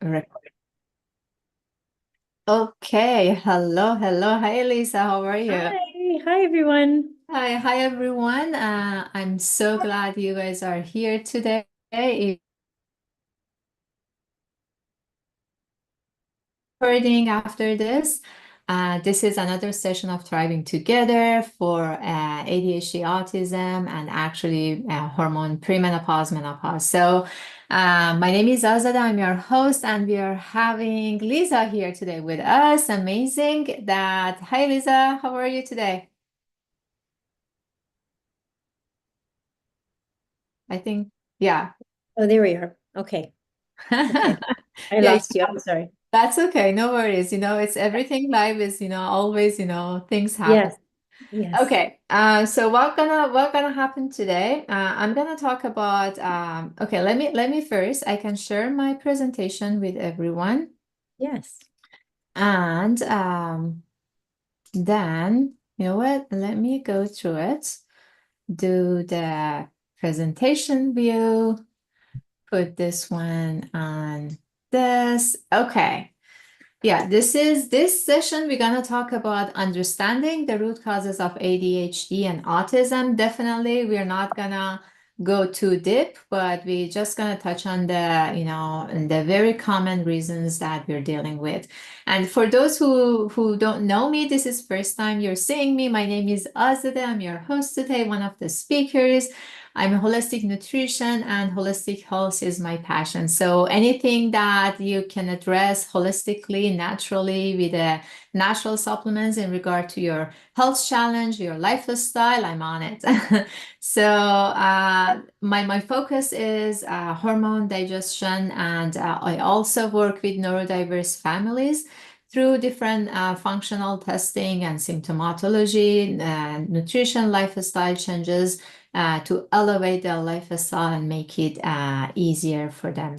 Record. Okay, hello, hello. Hi, Lisa. How are you? Hi everyone. Hi, everyone. I'm so glad you guys are here today. Recording after this. This is another session of Thriving Together for ADHD, autism, and actually hormone premenopause, menopause. So, my name is Azada. I'm your host, and we are having Lisa here today with us. Amazing that. Hi, Lisa. How are you today? I think, yeah. Oh, there we are. Okay. Okay. I Yeah, lost you. I'm sorry. that's okay. No worries. It's everything live is, always, things happen. Yes. Yes. Okay, so what gonna happen today? I'm gonna talk about okay, let me first I can share my presentation with everyone, Yes. and then you know what? Let me go through it, do the presentation view, put this one on this. Okay. Yeah, this session. We're gonna talk about understanding the root causes of ADHD and autism. Definitely, we're not gonna go too deep, but we're just gonna touch on the very common reasons that we're dealing with. And for those who don't know me, this is first time you're seeing me. My name is Azadeh. I'm your host today, one of the speakers. I'm a holistic nutrition and holistic health is my passion. So anything that you can address holistically, naturally with natural supplements in regard to your health challenge, your lifestyle, I'm on it. So my focus is hormone digestion, and I also work with neurodiverse families through different functional testing and symptomatology, nutrition, lifestyle changes to elevate their lifestyle and make it easier for them.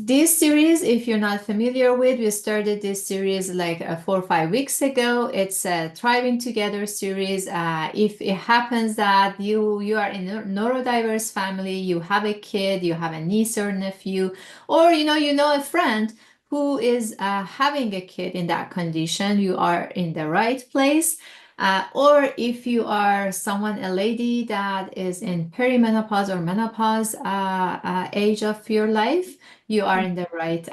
This series, if you're not familiar with, we started this series like 4 or 5 weeks ago. It's a Thriving Together series. If it happens that you are in a neurodiverse family, you have a kid, you have a niece or nephew, or you know a friend who is having a kid in that condition, you are in the right place. Or if you are someone, a lady that is in perimenopause or menopause age of your life, you are in the right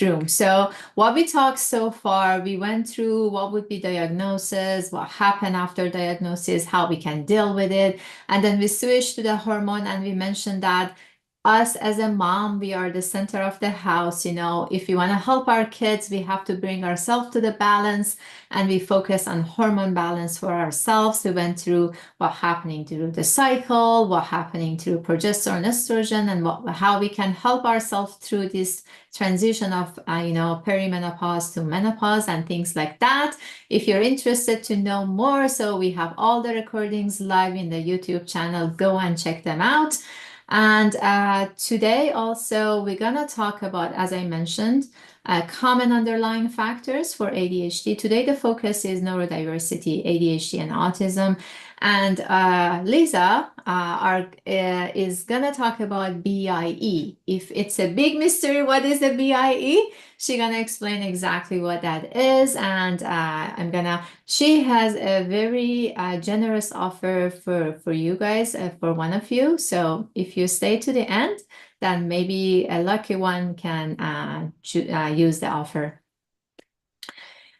room. So what we talked so far, we went through what would be diagnosis, what happened after diagnosis, how we can deal with it, and then we switched to the hormone, and we mentioned that us as a mom, we are the center of the house. If we want to help our kids, we have to bring ourselves to the balance, and we focus on hormone balance for ourselves. We went through what happening through the cycle, what happening through progesterone, estrogen, and how we can help ourselves through this transition of perimenopause to menopause and things like that. If you're interested to know more, so we have all the recordings live in the YouTube channel. Go and check them out. And today also we're gonna talk about, as I mentioned, common underlying factors for ADHD. Today the focus is neurodiversity, ADHD, and autism. And Lisa is gonna talk about BIE. If it's a big mystery, what is the BIE? She's gonna explain exactly what that is, and she has a very generous offer for you guys, for one of you. So if you stay to the end, then maybe a lucky one can use the offer.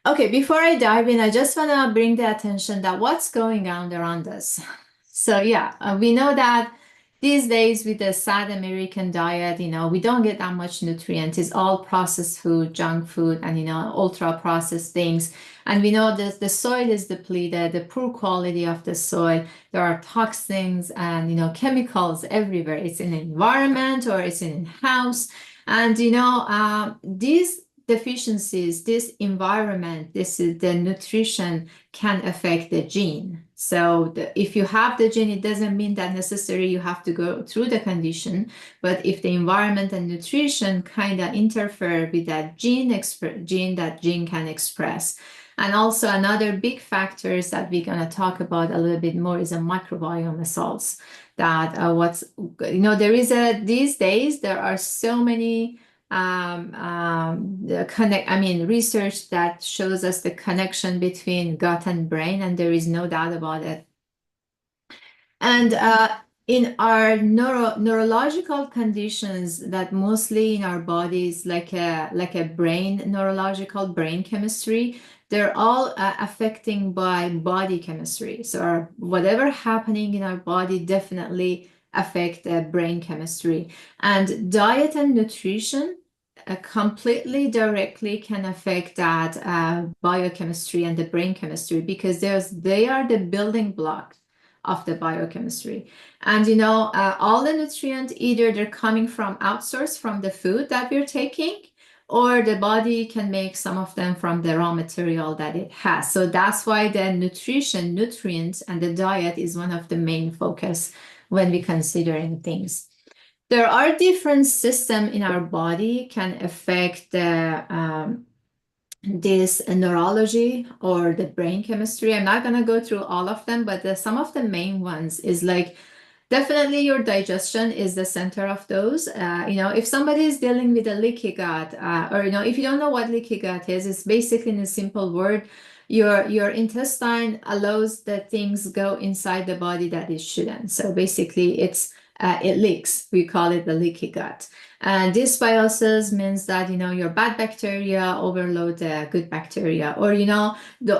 Okay, before I dive in, I just want to bring the attention that what's going on around us. So yeah, we know that these days with the sad American diet, we don't get that much nutrients. It's all processed food, junk food, and ultra processed things. And we know that the soil is depleted, the poor quality of the soil. There are toxins and chemicals everywhere. It's in the environment or it's in the house. And these deficiencies, this environment, this is the nutrition can affect the gene. So if you have the gene, it doesn't mean that necessarily you have to go through the condition. But if the environment and nutrition kind of interfere with that gene can express. And also another big factors that we're going to talk about a little bit more is the microbiome assaults. that there is these days there are so many research that shows us the connection between gut and brain, and there is no doubt about it. And in our neurological conditions, that mostly in our bodies, like a brain neurological brain chemistry, they're all affecting by body chemistry. So whatever happening in our body definitely affect brain chemistry. And diet and nutrition completely directly can affect that biochemistry and the brain chemistry, because they are the building blocks of the biochemistry. And all the nutrients, either they're coming from outsourced from the food that we're taking, or the body can make some of them from the raw material that it has. So that's why the nutrients, and the diet is one of the main focus when we considering things. There are different systems in our body can affect this neurology or the brain chemistry. I'm not going to go through all of them, but some of the main ones is like definitely your digestion is the center of those. If somebody is dealing with a leaky gut, or if you don't know what leaky gut is, it's basically, in a simple word, your intestine allows the things go inside the body that it shouldn't. So basically, it leaks. We call it the leaky gut. And dysbiosis means that your bad bacteria overload the good bacteria, or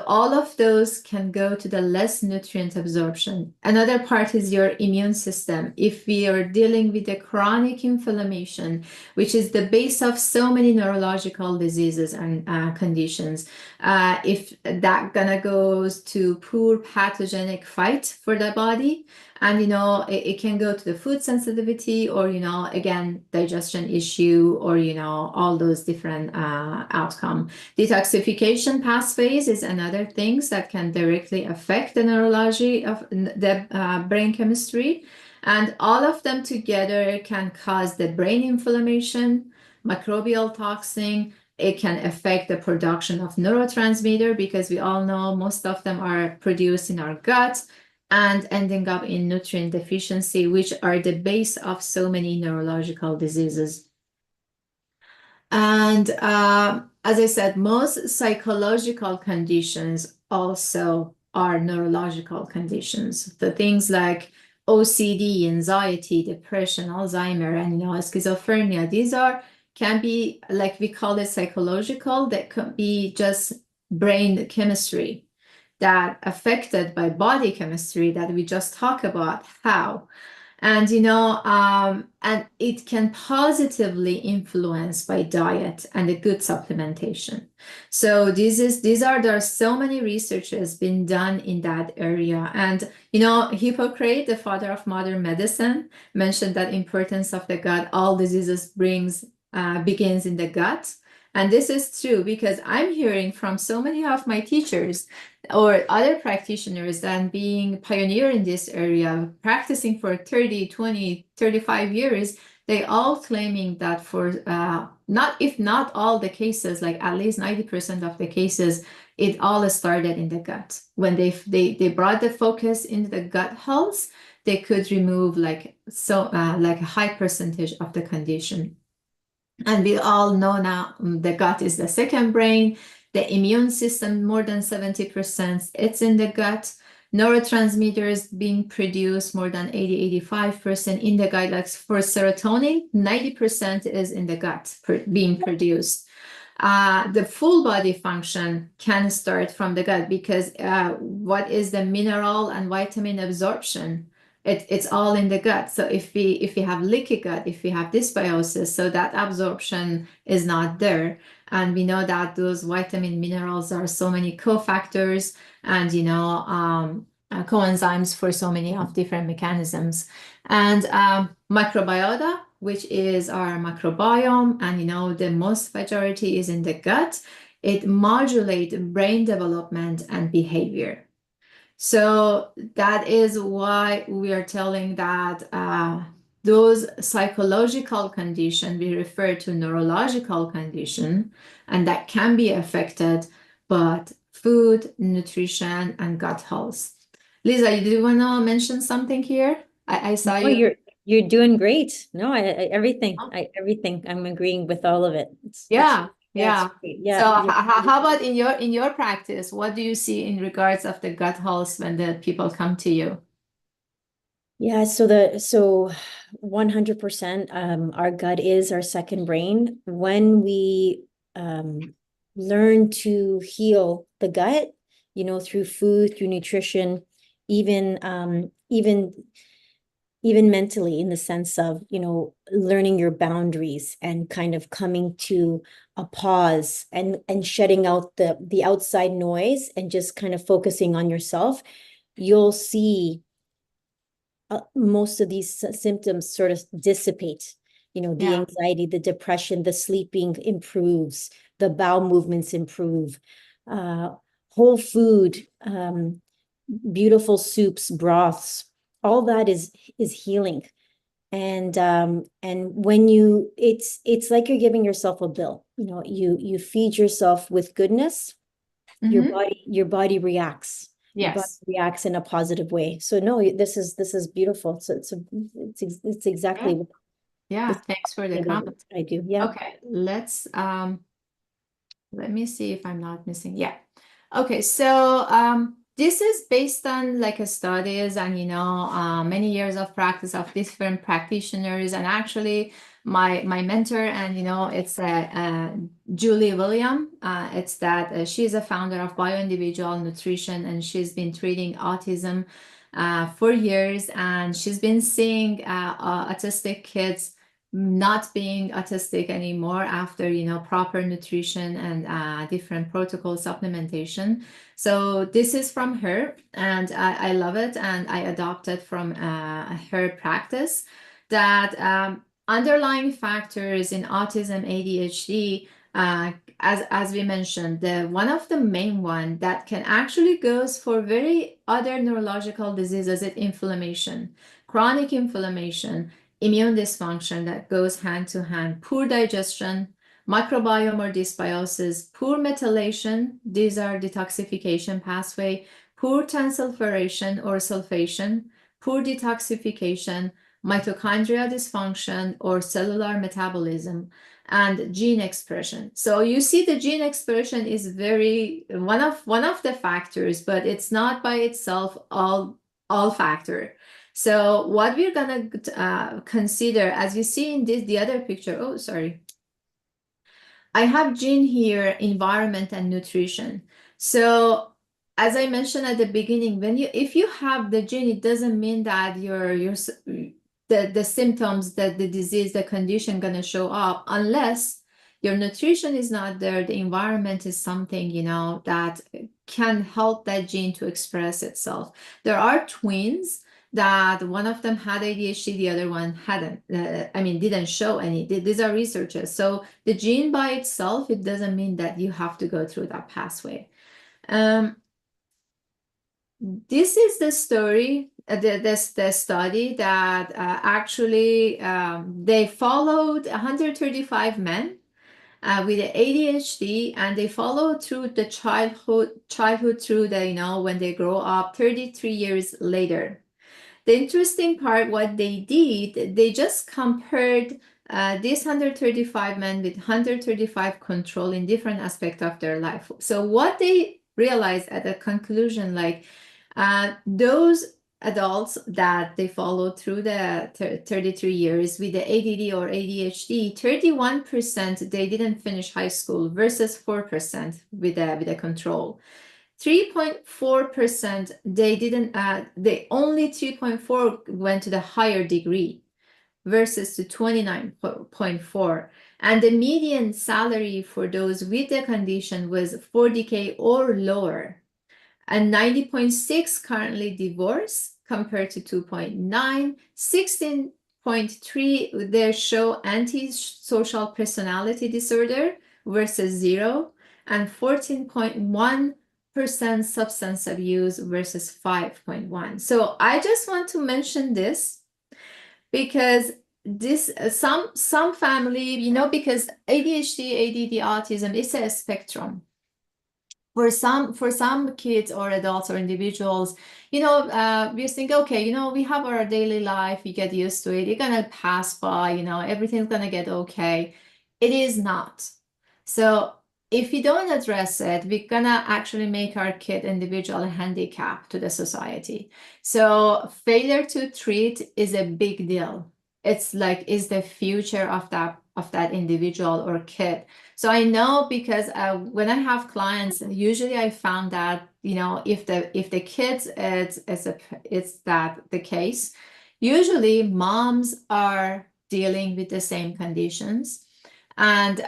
all of those can go to the less nutrient absorption. Another part is your immune system. If we are dealing with the chronic inflammation, which is the base of so many neurological diseases and conditions, if that gonna goes to poor pathogenic fight for the body, and it can go to the food sensitivity, or again, digestion issue, or all those different outcome. Detoxification pathways is another things that can directly affect the neurology of the brain chemistry, and all of them together can cause the brain inflammation, microbial toxin. It can affect the production of neurotransmitter, because we all know most of them are produced in our gut and ending up in nutrient deficiency, which are the base of so many neurological diseases. And as I said, most psychological conditions also are neurological conditions. The things like OCD, anxiety, depression, Alzheimer, and schizophrenia, these can be, like we call it, psychological, that could be just brain chemistry that affected by body chemistry that we just talked about how. And and it can positively influence by diet and a good supplementation. So there are so many researches been done in that area. And Hippocrates, the father of modern medicine, mentioned that importance of the gut. All diseases begins in the gut. And this is true, because I'm hearing from so many of my teachers or other practitioners that being pioneer in this area, practicing for 30, 20, 35 years, they all claiming that for if not all the cases, like at least 90% of the cases, it all started in the gut. When they brought the focus into the gut health, they could remove like a high percentage of the condition. And we all know now the gut is the second brain. The immune system, more than 70%, it's in the gut. Neurotransmitters being produced more than 80-85% in the gut. Like for serotonin, 90% is in the gut being produced. The full body function can start from the gut, because what is the mineral and vitamin absorption? It's all in the gut. So if we have leaky gut, if we have dysbiosis, so that absorption is not there. And we know that those vitamin minerals are so many cofactors and coenzymes for so many of different mechanisms. And microbiota, which is our microbiome, and the most majority is in the gut. It modulates brain development and behavior. So that is why we are telling that those psychological conditions we refer to neurological condition, and that can be affected, but food, nutrition, and gut health. Lisa, do you want to mention something here I saw No, you. you're doing great. No, everything, Oh, everything. I'm agreeing with all of it. It's yeah, yeah, it's yeah. great. So Yeah, yeah. how about in your practice? What do you see in regards of the gut health when the people come to you? Yeah, so 100% our gut is our second brain. When we learn to heal the gut, through food, through nutrition, even even mentally, in the sense of, learning your boundaries and kind of coming to a pause and shutting out the outside noise and just kind of focusing on yourself, you'll see most of these symptoms sort of dissipate. The Yeah. anxiety, the depression, the sleeping improves, the bowel movements improve. Uh, Whole food, beautiful soups, broths, all that is healing. And when it's like you're giving yourself a bill. You feed yourself with goodness, your Mm-hmm. body reacts. Your body Yes. reacts in a positive way. So no, this is beautiful. So it's exactly Yeah. what Yeah. this Thanks for the thing that comment. I do. Yeah. Okay, let me see if I'm not missing. Yeah. Okay, so this is based on like a studies and many years of practice of different practitioners, and actually my mentor, and it's Julie William. It's that she's a founder of Bioindividual Nutrition, and she's been treating autism for years, and she's been seeing autistic kids not being autistic anymore after proper nutrition and different protocol supplementation. So this is from her, and I love it, and I adopted from her practice that underlying factors in autism, ADHD, as we mentioned, the one of the main one that can actually goes for very other neurological diseases is inflammation, chronic inflammation, immune dysfunction that goes hand to hand, poor digestion, microbiome or dysbiosis, poor methylation, these are detoxification pathway, poor transsulfuration or sulfation, poor detoxification, mitochondrial dysfunction or cellular metabolism, and gene expression. So you see the gene expression is very one of the factors, but it's not by itself all factor. So what we're gonna consider, as you see in the other picture, oh, sorry. I have gene here, environment and nutrition. So as I mentioned at the beginning, if you have the gene, it doesn't mean that the symptoms, that the disease, the condition gonna show up unless your nutrition is not there. The environment is something, that can help that gene to express itself. There are twins that one of them had ADHD, the other one hadn't. Didn't show any. These are researchers. So the gene by itself, it doesn't mean that you have to go through that pathway. Um, this is the story, the study that actually they followed 135 men with ADHD, and they followed through the childhood through the, when they grow up 33 years later. The interesting part, what they did, they just compared these 135 men with 135 control in different aspects of their life. So what they realized at the conclusion, like those adults that they followed through the 33 years with the ADD or ADHD, 31% they didn't finish high school versus 4% with the control. 3.4% they didn't they only 3.4 went to the higher degree versus to 29.4, and the median salary for those with the condition was 40K or lower, and 90.6 currently divorced compared to 2.9. 16.3 they show antisocial personality disorder versus 0, and 14.1% substance abuse versus 5.1. So I just want to mention this because this some family, because ADHD, ADD, autism is a spectrum. for some kids or adults or individuals, we think, okay, we have our daily life, you get used to it, you're gonna pass by, everything's gonna get okay. It is not. So if we don't address it, we're gonna actually make our kid individual handicap to the society. So failure to treat is a big deal. It's like, is the future of that individual or kid. So I know because when I have clients, usually I found that, if the kids it's that the case, usually moms are dealing with the same conditions. And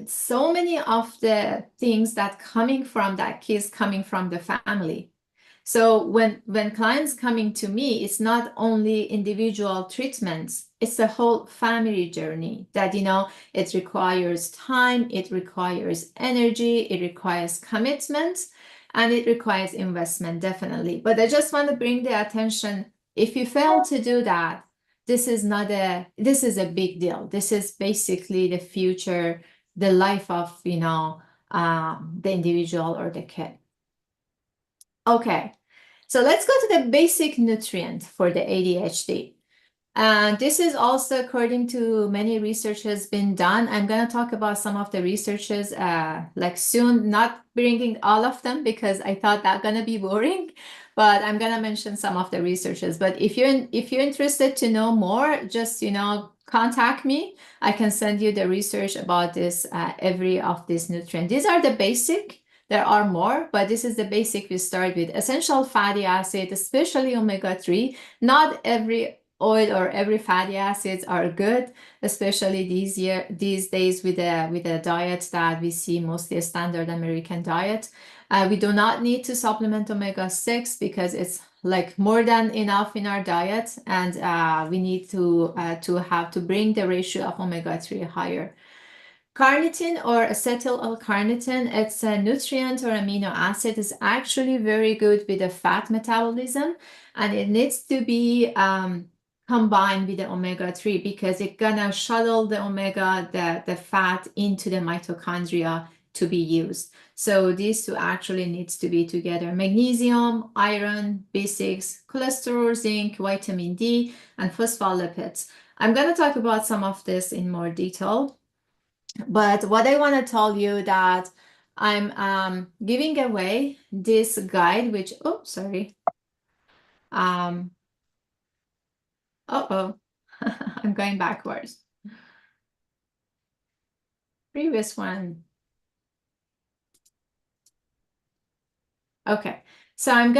so many of the things that coming from that kids coming from the family. So when clients coming to me, it's not only individual treatments, it's a whole family journey that, it requires time, it requires energy, it requires commitment, and it requires investment, definitely. But I just want to bring the attention, if you fail to do that, this is a big deal. This is basically the future, the life of, the individual or the kid. Okay, so let's go to the basic nutrient for the ADHD. And this is also according to many research has been done. I'm going to talk about some of the researches like soon, not bringing all of them because I thought that going to be boring, but I'm going to mention some of the researches. But if you're interested to know more, just, contact me. I can send you the research about this, every of these nutrients. These are the basic. There are more, but this is the basic we start with. Essential fatty acid, especially omega-3. Not every oil or every fatty acids are good, especially these days with a diet that we see, mostly a standard American diet. We do not need to supplement omega-6 because it's like more than enough in our diet, and we need to have to bring the ratio of omega-3 higher. Carnitine or acetyl L-carnitine, it's a nutrient or amino acid, is actually very good with the fat metabolism, and it needs to be combined with the omega-3 because it's gonna shuttle the fat into the mitochondria to be used. So these two actually needs to be together. Magnesium, iron, B6, cholesterol, zinc, vitamin D, and phospholipids. I'm gonna talk about some of this in more detail. But what I want to tell you that I'm giving away this guide, which, oh, sorry. Uh-oh, I'm going backwards. Previous one. Okay, so I'm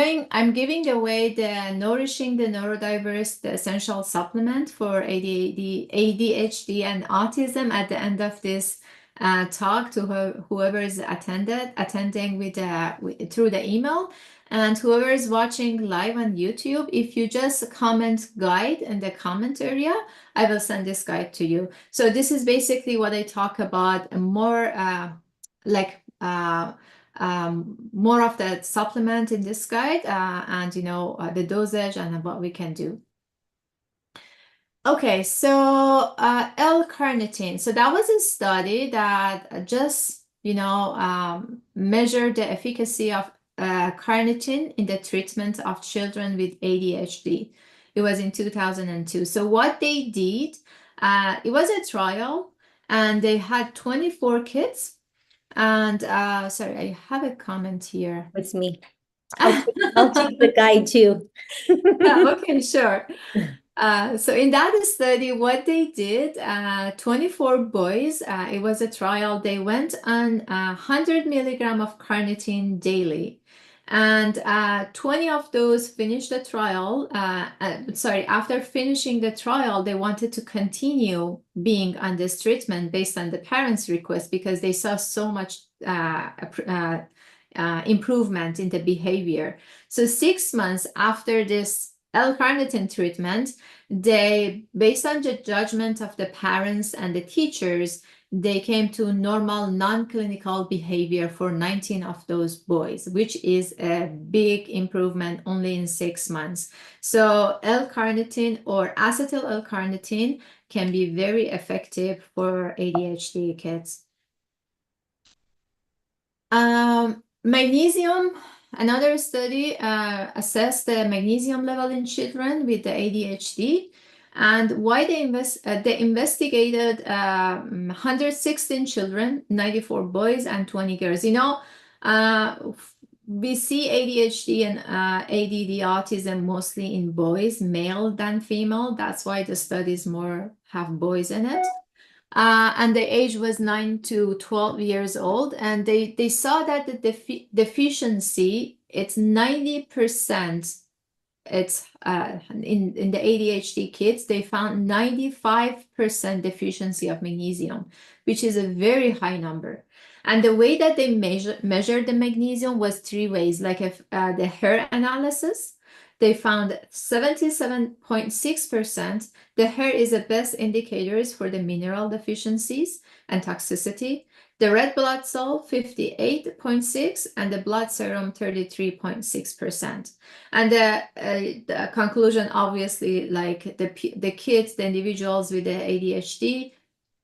giving away the Nourishing the Neurodiverse, the essential supplement for ADHD and autism at the end of this talk to whoever is attending through the email, and whoever is watching live on YouTube. If you just comment guide in the comment area, I will send this guide to you. So this is basically what I talk about, more like more of the supplement in this guide, and the dosage and what we can do. Okay, so L-carnitine. So that was a study that just measured the efficacy of carnitine in the treatment of children with ADHD. It was in 2002. So what they did, it was a trial, and they had 24 kids. And sorry, I have a comment here. It's me. I'll take the guide too. Okay, sure. So in that study, what they did, 24 boys, it was a trial. They went on 100 milligram of carnitine daily. And 20 of those finished the trial. Sorry, after finishing the trial, they wanted to continue being on this treatment based on the parents' request because they saw so much improvement in the behavior. So 6 months after this L-carnitine treatment, they, based on the judgment of the parents and the teachers, they came to normal non-clinical behavior for 19 of those boys, which is a big improvement only in 6 months. So L-carnitine or acetyl L-carnitine can be very effective for ADHD kids. Magnesium, another study assessed the magnesium level in children with the ADHD. And why they investigated 116 children, 94 boys and 20 girls. Uh, we see ADHD and ADD autism mostly in boys, male than female. That's why the studies more have boys in it. And the age was 9 to 12 years old, and they saw that the deficiency, it's 90%. It's in the ADHD kids, they found 95% deficiency of magnesium, which is a very high number. And the way that they measured the magnesium was three ways. Like if the hair analysis, they found 77.6%. The hair is the best indicators for the mineral deficiencies and toxicity. The red blood cell 58.6 and the blood serum 33.6%. And the conclusion, obviously, like the kids, the individuals with the ADHD,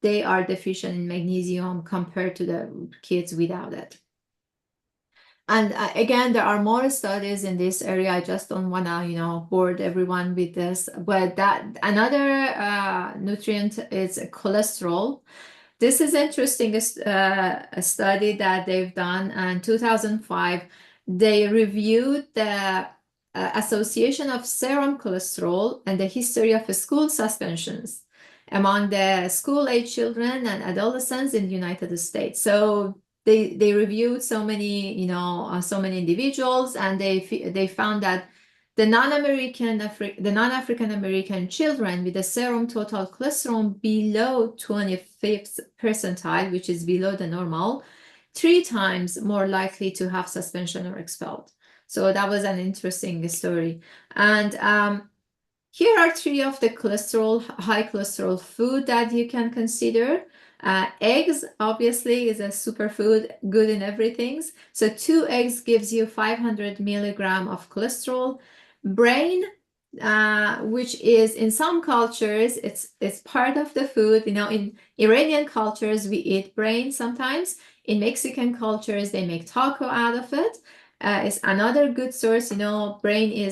they are deficient in magnesium compared to the kids without it. And again, there are more studies in this area. I just don't want to, board everyone with this. But that another nutrient is cholesterol. This is interesting, a study that they've done in 2005. They reviewed the association of serum cholesterol and the history of school suspensions among the school-age children and adolescents in the United States. So they reviewed so many, so many individuals, and they found that the non-African American children with a serum total cholesterol below 25th percentile, which is below the normal, 3 times more likely to have suspension or expelled. So that was an interesting story. And here are 3 of the high cholesterol food that you can consider. Eggs, obviously, is a superfood, good in everything. So 2 eggs gives you 500 milligram of cholesterol. Brain, which is in some cultures, it's part of the food. In Iranian cultures, we eat brain sometimes. In Mexican cultures, they make taco out of it. It's another good source. Brain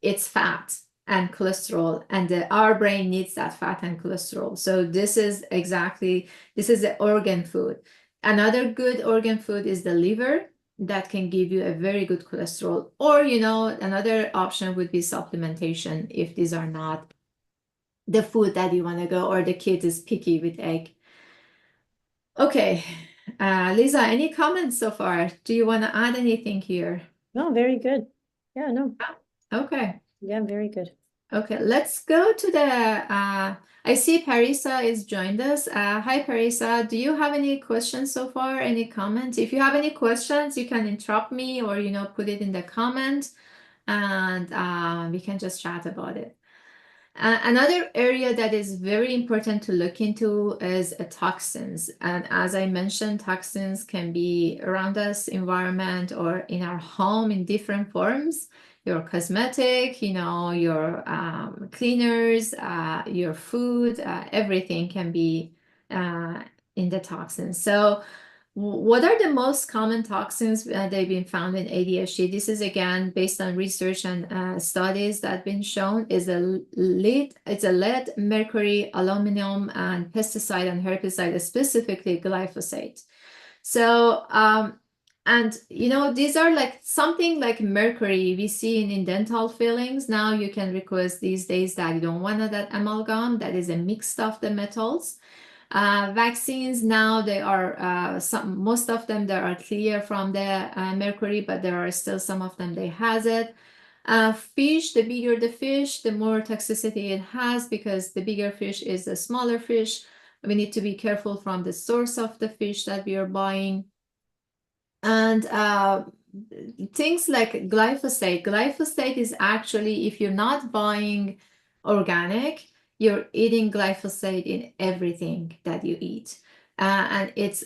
it's fat and cholesterol, and our brain needs that fat and cholesterol. So this is the organ food. Another good organ food is the liver, that can give you a very good cholesterol. Or, another option would be supplementation if these are not the food that you want to go, or the kid is picky with egg. Okay, Lisa, any comments so far? Do you want to add anything here? No, very good. Yeah, no. Okay. Yeah, very good. Okay, let's go to I see Parisa is joined us. Hi, Parisa. Do you have any questions so far? Any comments? If you have any questions, you can interrupt me, or, put it in the comment, and we can just chat about it. Another area that is very important to look into is toxins. And as I mentioned, toxins can be around us, environment, or in our home in different forms. Your cosmetic, your cleaners, your food, everything can be in the toxins. So what are the most common toxins they've been found in ADHD? This is again based on research and studies that have been shown. It's a lead, mercury, aluminum, and pesticide and herbicide, specifically glyphosate. So and these are like something like mercury we see in dental fillings. Now you can request these days that you don't want that amalgam, that is a mix of the metals. Vaccines now, they are most of them, they are clear from the mercury, but there are still some of them they has it. Fish, the bigger the fish, the more toxicity it has, because the bigger fish is a smaller fish. We need to be careful from the source of the fish that we are buying. And things like glyphosate is actually, if you're not buying organic, you're eating glyphosate in everything that you eat. And it's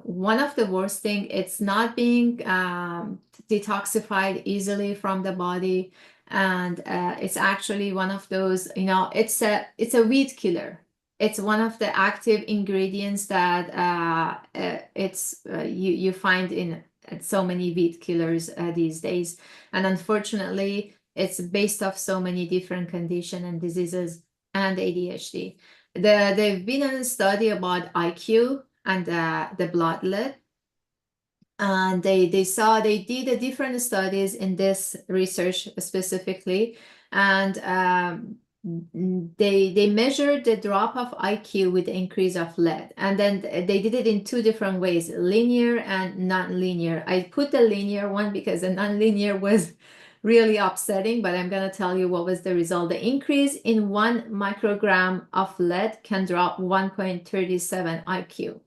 one of the worst thing. It's not being detoxified easily from the body. And it's actually one of those, it's a weed killer. It's one of the active ingredients that you find in so many weed killers these days. And unfortunately, it's based off so many different conditions and diseases and ADHD. They've been in a study about IQ and the blood lead, and they did a different studies in this research specifically, and they measured the drop of IQ with the increase of lead, and then they did it in two different ways, linear and non-linear. I put the linear one because the non-linear was really upsetting, but I'm going to tell you what was the result. The increase in 1 microgram of lead can drop 1.37 IQ,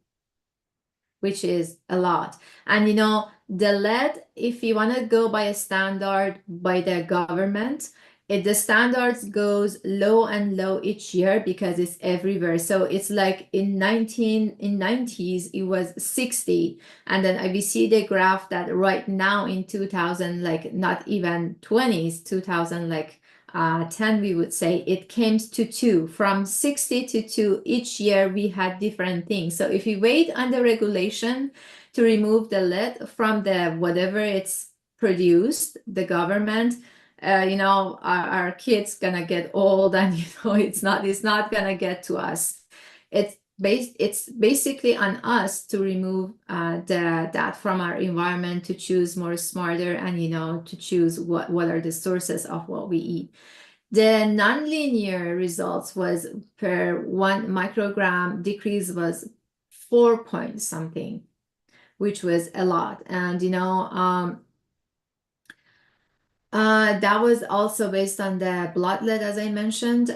which is a lot. And the lead, if you want to go by a standard by the government, the standards goes low and low each year because it's everywhere. So it's like in 90s it was 60, and then we see the graph that right now in 2000, like not even 20s, 2000 like 10, we would say, it came to 2. From 60 to 2 each year, we had different things. So if you wait on the regulation to remove the lead from the whatever it's produced, the government, our kids gonna get old, and it's not gonna get to us. It's basically on us to remove that from our environment, to choose more smarter, and to choose what are the sources of what we eat. The nonlinear results was per 1 microgram decrease was 4 point something, which was a lot. And that was also based on the blood lead, as I mentioned.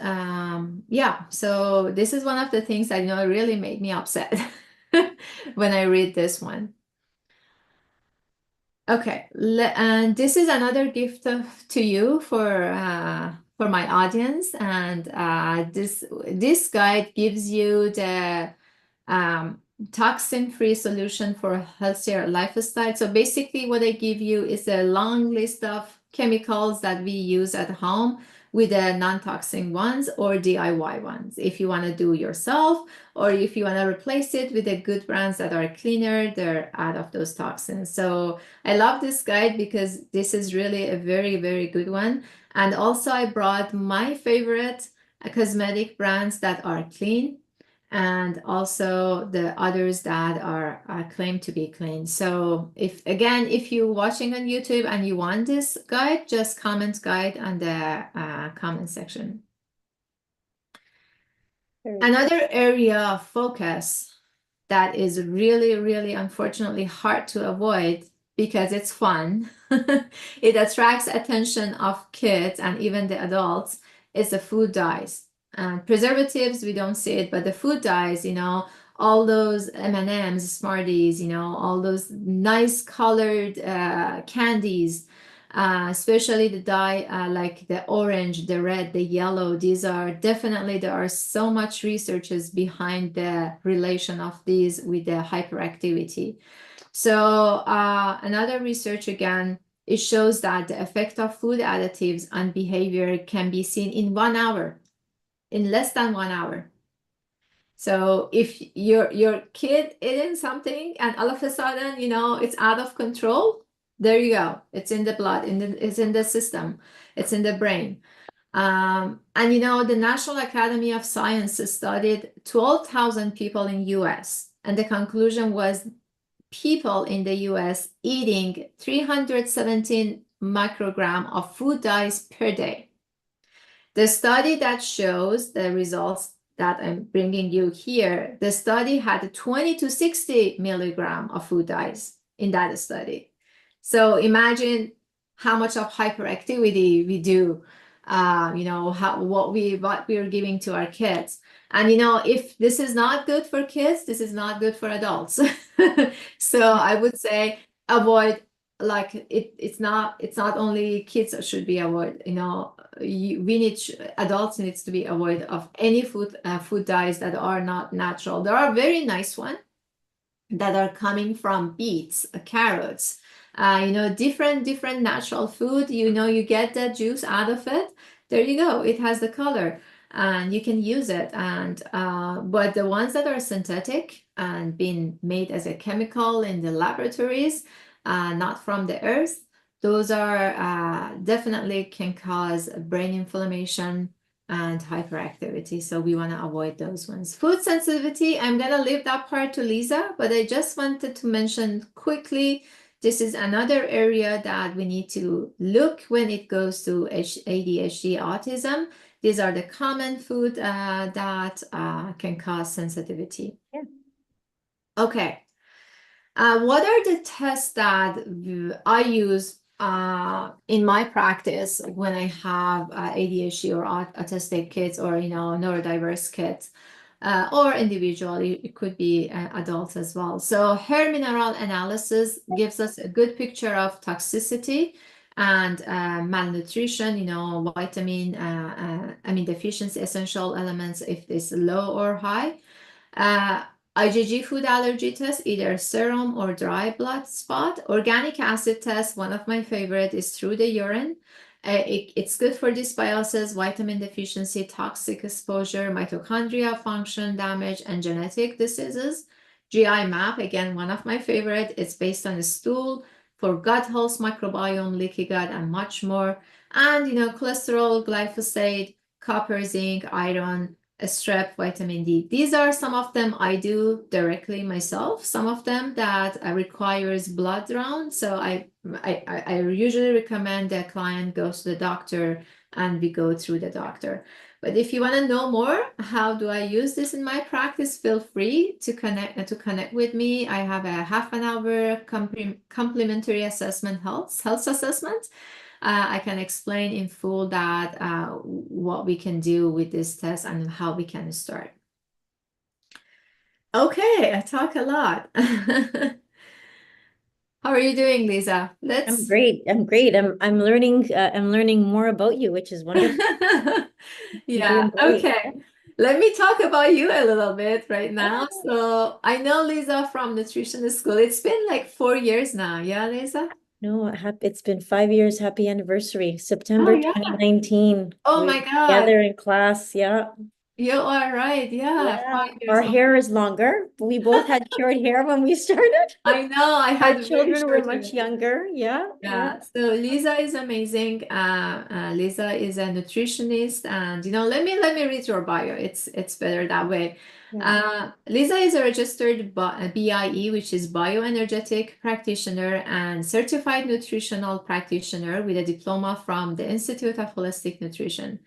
Yeah, so this is one of the things that really made me upset when I read this one. Okay, and this is another gift to you for my audience, and this guide gives you the toxin-free solution for a healthier lifestyle. So basically what I give you is a long list of chemicals that we use at home, with the non-toxic ones or DIY ones, if you want to do yourself, or if you want to replace it with the good brands that are cleaner, they're out of those toxins. So I love this guide because this is really a very, very good one. And also I brought my favorite cosmetic brands that are clean, and also the others that are claimed to be clean. So if you're watching on YouTube and you want this guide, just comment guide on the comment section. Another area of focus that is really, really unfortunately hard to avoid because it's fun, it attracts attention of kids and even the adults, is the food dyes. Preservatives, we don't see it, but the food dyes, all those M&Ms, Smarties, all those nice colored candies, especially the dye like the orange, the red, the yellow. These are definitely, there are so much researches behind the relation of these with the hyperactivity. So another research again, it shows that the effect of food additives on behavior can be seen in 1 hour. In less than 1 hour. So if your kid eating something and all of a sudden, it's out of control, there you go. It's in the blood, it's in the system, it's in the brain. And the National Academy of Sciences studied 12,000 people in US, and the conclusion was people in the US eating 317 microgram of food dyes per day. The study that shows the results that I'm bringing you here, the study had 20 to 60 milligram of food dyes in that study. So imagine how much of hyperactivity we do, what we are giving to our kids. And if this is not good for kids, this is not good for adults. So I would say avoid, like it's not only kids should be avoid, adults needs to be avoid of any food dyes that are not natural. There are very nice ones that are coming from beets, carrots, different natural food. You get the juice out of it. There you go. It has the color and you can use it. And but the ones that are synthetic and being made as a chemical in the laboratories, not from the earth. Those are definitely can cause brain inflammation and hyperactivity. So we want to avoid those ones. Food sensitivity, I'm going to leave that part to Lisa, but I just wanted to mention quickly, this is another area that we need to look when it goes to ADHD autism. These are the common food that can cause sensitivity. Yeah. Okay. What are the tests that I use in my practice when I have ADHD or autistic kids or neurodiverse kids or individually? It could be adults as well. So hair mineral analysis gives us a good picture of toxicity and malnutrition. Vitamin, deficiency, essential elements if it's low or high. Uh, IgG food allergy test, either serum or dry blood spot. Organic acid test, one of my favorite, is through the urine. It's good for dysbiosis, vitamin deficiency, toxic exposure, mitochondria function damage, and genetic diseases. GI map, again, one of my favorite. It's based on a stool for gut health, microbiome, leaky gut, and much more. And, cholesterol, glyphosate, copper, zinc, iron, strep, vitamin D. These are some of them I do directly myself. Some of them that requires blood drawn. So I usually recommend the client goes to the doctor and we go through the doctor. But if you want to know more, how do I use this in my practice? Feel free to connect with me. I have a half an hour complimentary assessment, health assessment. I can explain in full that what we can do with this test and how we can start. Okay, I talk a lot. How are you doing, Lisa? I'm great. I'm learning more about you, which is wonderful. You're Yeah, doing great. okay. Let me talk about you a little bit right now. Yeah. So I know Lisa from nutrition school. It's been like 4 years now. Yeah, Lisa? No, it's been 5 years. Happy anniversary. Oh, September yeah. 2019. Oh We my were God. together in class. Yeah. You are right. Yeah, Yeah. 5 years Our old. hair is longer. We both had short hair when we started. I know I Our had very children were short hair. much younger. Yeah. Yeah. Yeah, so Lisa is amazing. Lisa is a nutritionist, and let me read your bio. It's better that way. Yeah. Lisa is a registered BIE, which is bioenergetic practitioner and certified nutritional practitioner with a diploma from the Institute of Holistic Nutrition.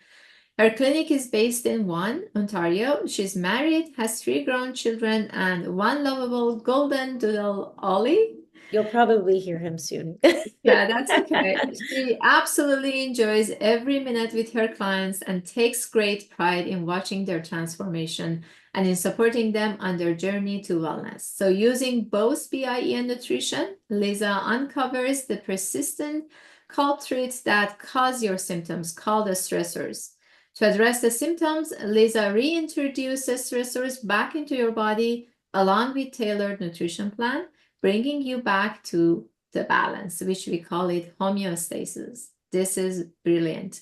Her clinic is based in Vaughan, Ontario. She's married, has 3 grown children, and one lovable golden doodle Ollie. You'll probably hear him soon. Yeah, that's okay. She absolutely enjoys every minute with her clients and takes great pride in watching their transformation and in supporting them on their journey to wellness. So, using both BIE and nutrition, Lisa uncovers the persistent culprits that cause your symptoms, called the stressors. To address the symptoms, Lisa reintroduces stressors back into your body along with tailored nutrition plan, bringing you back to the balance, which we call it homeostasis. This is brilliant.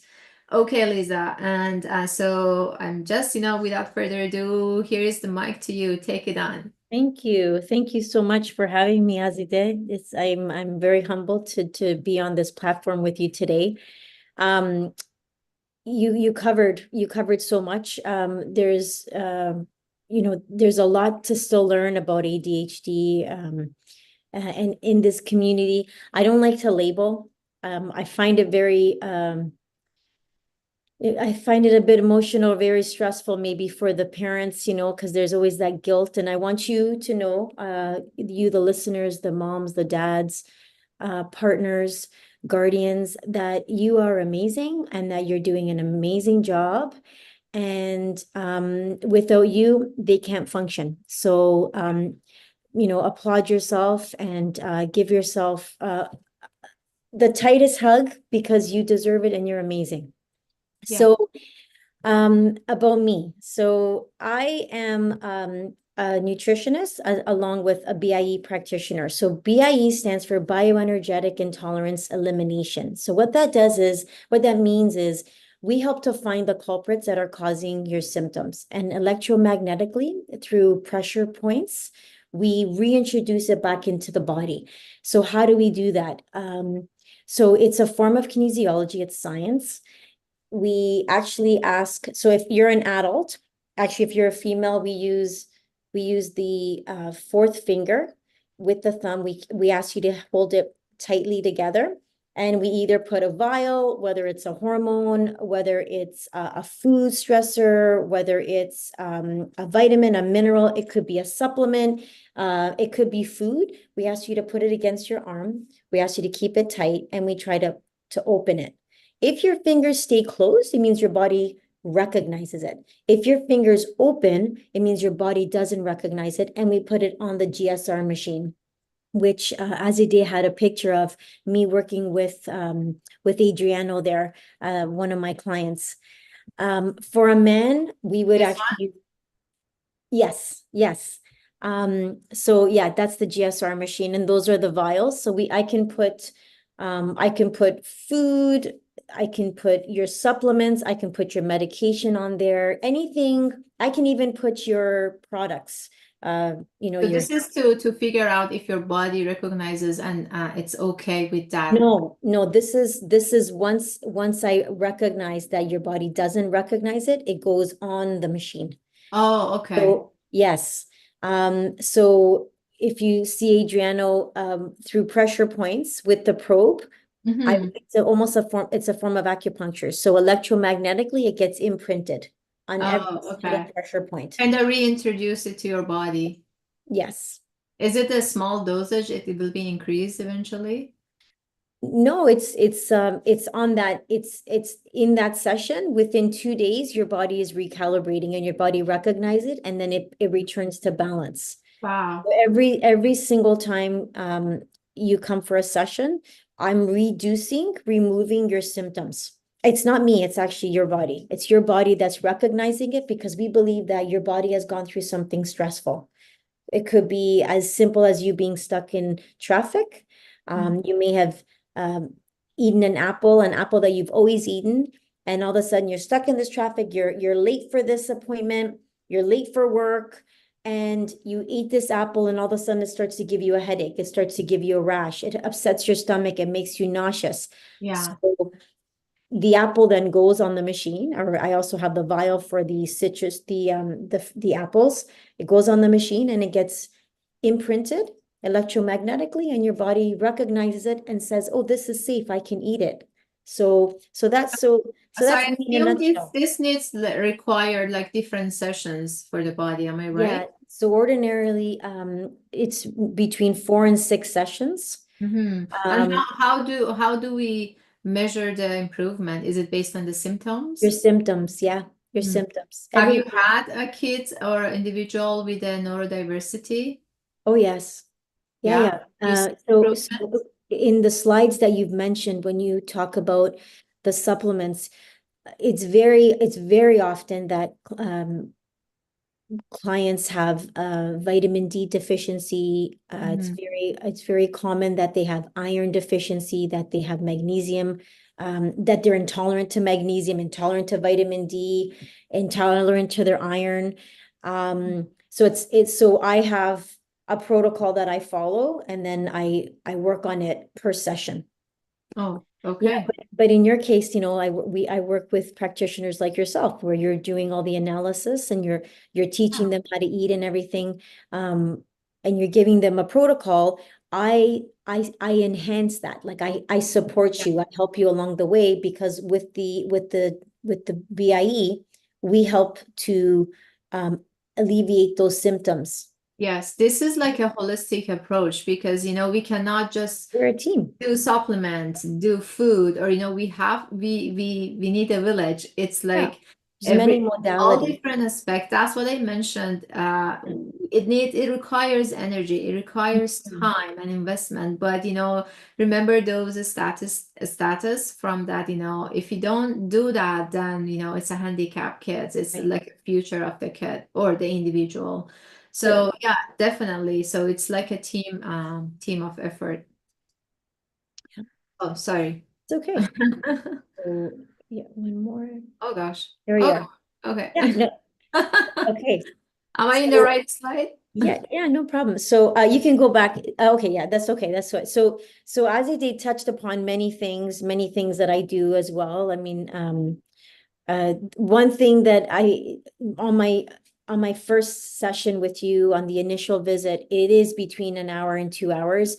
Okay, Lisa. And so I'm just, without further ado, here is the mic to you. Take it on. Thank you. Thank you so much for having me, Azide. I'm very humbled to be on this platform with you today. You covered so much. There's a lot to still learn about ADHD. And in this community, I don't like to label. I find it I find it a bit emotional, very stressful, maybe for the parents, because there's always that guilt. And I want you to know, you, the listeners, the moms, the dads, partners, guardians, that you are amazing and that you're doing an amazing job. And without you, they can't function. So, applaud yourself and give yourself the tightest hug because you deserve it and you're amazing. Yeah. So, about me. So I am a nutritionist along with a BIE practitioner. So BIE stands for Bioenergetic Intolerance Elimination. So what that means is we help to find the culprits that are causing your symptoms, and electromagnetically through pressure points, we reintroduce it back into the body. So how do we do that? So it's a form of kinesiology, it's science. We actually ask, so if you're an adult, actually, if you're a female, we use the fourth finger with the thumb. We ask you to hold it tightly together. And we either put a vial, whether it's a hormone, whether it's a food stressor, whether it's a vitamin, a mineral, it could be a supplement, it could be food. We ask you to put it against your arm. We ask you to keep it tight, and we try to open it. If your fingers stay closed, it means your body recognizes it. If your fingers open, it means your body doesn't recognize it, and we put it on the GSR machine, which Azadeh had a picture of me working with Adriano there, one of my clients. For a man, we would This actually, yes, yes. So yeah, that's the GSR machine, and those are the vials. So I can put food, I can put your supplements, I can put your medication on there, anything. I can even put your products, So your this is to figure out if your body recognizes and it's okay with that. no, no, this is once I recognize that your body doesn't recognize it, it goes on the machine. Oh, okay. So yes. So if you see Adriano through pressure points with the probe, Mm-hmm. almost it's a form of acupuncture. So electromagnetically, it gets imprinted on every Oh, single okay. pressure point. And then reintroduce it to your body. Yes. Is it a small dosage? It will be increased eventually? No, it's on that, it's in that session. Within 2 days, your body is recalibrating and your body recognizes it, and then it returns to balance. Wow. Every single time you come for a session, I'm removing your symptoms. It's not me, it's actually your body. It's your body that's recognizing it, because we believe that your body has gone through something stressful. It could be as simple as you being stuck in traffic. You may have um, eaten an apple that you've always eaten, and all of a sudden you're stuck in this traffic. You're late for this appointment. You're late for work, and you eat this apple, and all of a sudden it starts to give you a headache. It starts to give you a rash. It upsets your stomach. It makes you nauseous. Yeah. So the apple then goes on the machine, or I also have the vial for the citrus, the apples. It goes on the machine and it gets imprinted electromagnetically, and your body recognizes it and says, "Oh, this is safe. I can eat it." So So that's I me in a assume this nutshell. this needs require like different sessions for the body. Am I Yeah. right? So ordinarily, it's between 4 and 6 sessions. Mm-hmm. And Um, how do we measure the improvement? Is it based on the your symptoms? symptoms, yeah, your Mhm. symptoms. Have you Every had a kid or individual with a neurodiversity? Oh yes. Yeah, Yeah. yeah. You see So improvement? in the slides that you've mentioned, when you talk about the supplements, it's very often that clients have vitamin D deficiency. Mhm. It's very common that they have iron deficiency, that they have magnesium, that they're intolerant to magnesium, intolerant to vitamin D, intolerant to their iron. So I have a protocol that I follow, and then I work on it per session. Oh, Yeah, okay. but in your case, I work with practitioners like yourself, where you're doing all the analysis, and you're teaching them how to eat and everything, and you're giving them a protocol. I enhance that. Like I support Yeah. you. I help you along the way, because with the BIE, we help to alleviate those symptoms. Yes, this is like a holistic approach because we cannot just We're a team. do supplements, do food, or we need a village. It's Yeah. like There's many every all modalities. different aspects. That's what I mentioned. It requires energy, it requires Mhm. time and investment. But remember those status from that. If you don't do that, then it's a handicap kids. It's Right. like a future of the kid or the individual. Sure. So yeah, definitely. So it's like a team of effort. Yeah. Oh, sorry. It's okay. So yeah, one more. Oh gosh. There we Oh, are. okay. Yeah, no, Am okay. I in the So right slide? Yeah, no problem. So you can go back. Okay, yeah, that's okay. That's what. So as they touched upon many things that I do as well. I mean, one thing that on my on my first session with you on the initial visit, it is between an hour and 2 hours.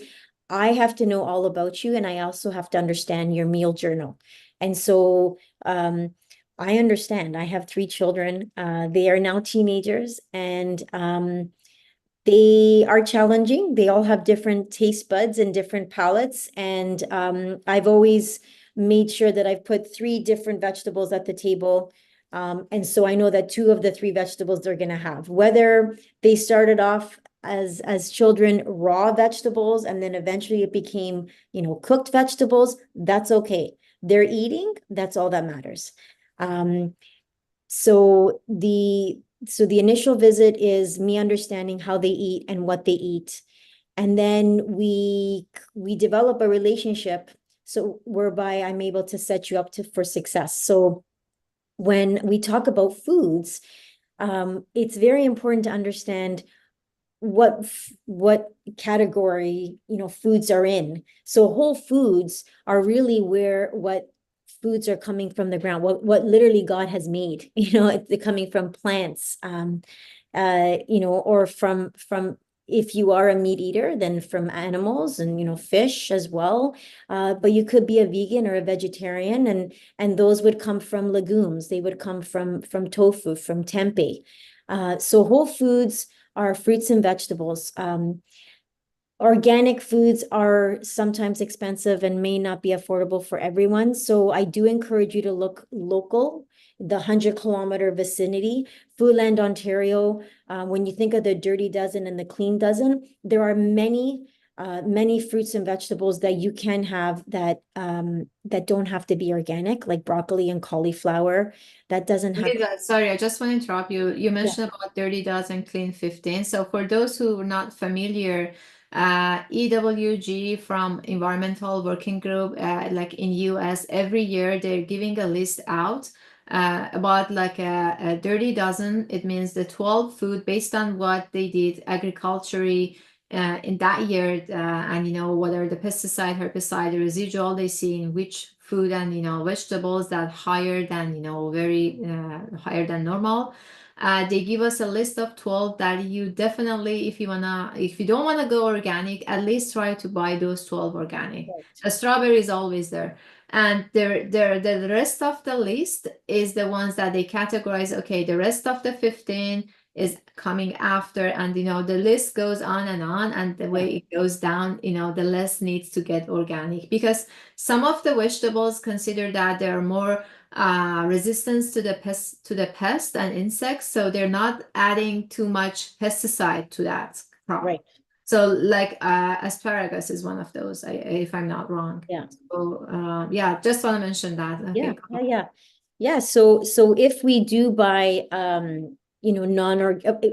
I have to know all about you, and I also have to understand your meal journal. And so I understand. I have 3 children. They are now teenagers, and they are challenging. They all have different taste buds and different palates. And I've always made sure that I've put 3 different vegetables at the table. And so I know that 2 of the 3 vegetables they're going to have, whether they started off as children raw vegetables and then eventually it became, cooked vegetables, that's okay. They're eating, that's all that matters. Um, so the initial visit is me understanding how they eat and what they eat. And then we develop a relationship so whereby I'm able to set you up for success. So when we talk about foods, it's very important to understand what category foods are in. So whole foods are really where what foods are coming from the ground, what literally God has made, they're coming from plants, or from if you are a meat eater, then from animals and fish as well. But you could be a vegan or a vegetarian, and those would come from legumes. They would come from tofu, from tempeh. So whole foods are fruits and vegetables. Organic foods are sometimes expensive and may not be affordable for everyone. So I do encourage you to look local, the 100-kilometer vicinity. Foodland, Ontario, when you think of the dirty dozen and the clean dozen, there are many fruits and vegetables that you can have that don't have to be organic, like broccoli and cauliflower. That doesn't have. Sorry, I just want to interrupt you. You Yeah. mentioned about 30 dozen clean 15. So for those who are not familiar, EWG from Environmental Working Group, like in US, every year they're giving a list out about like a 30 dozen. It means the 12 food based on what they did agriculturally in that year, and whether the pesticide, herbicide, the residual they see in which food, and vegetables that higher than very higher than normal. They give us a list of 12 that you definitely, if you don't wanna go organic, at least try to buy those 12 organic. Right. The strawberry is always there. And the rest of the list is the ones that they categorize. Okay, the rest of the 15 is coming after, and the list goes on, and the way it goes down, the less needs to get organic, because some of the vegetables consider that they're more resistance to the pest and insects, so they're not adding too much pesticide to that crop. Right. So like asparagus is one of those, if I'm not wrong. Yeah. So yeah, just want to mention that. Yeah, Okay, yeah, yeah. Yeah, so if we do buy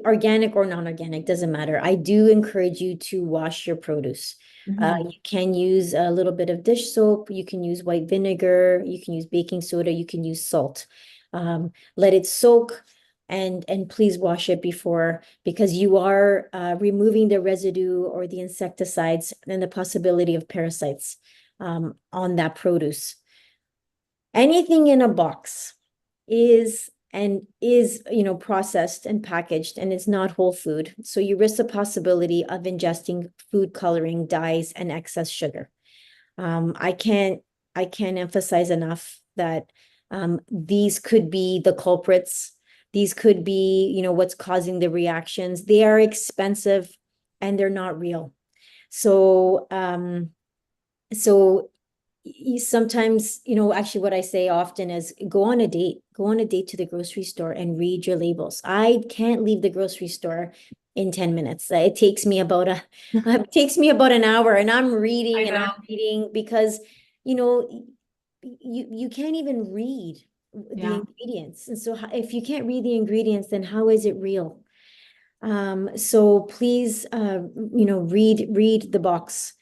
organic or non-organic, doesn't matter. I do encourage you to wash your produce. Mhm. You can use a little bit of dish soap, you can use white vinegar, you can use baking soda, you can use salt. Let it soak and please wash it before, because you are removing the residue or the insecticides and the possibility of parasites on that produce. Anything in a box is processed and packaged, and it's not whole food. So you risk the possibility of ingesting food coloring, dyes, and excess sugar. I can't emphasize enough that these could be the culprits. These could be, what's causing the reactions. They are expensive and they're not real. So sometimes, actually what I say often is go on a date to the grocery store and read your labels. I can't leave the grocery store in 10 minutes. It takes me about an hour, and I'm reading I and I'm know. reading because, you can't even read the Yeah. ingredients. And so if you can't read the ingredients, then how is it real? So please, read the box.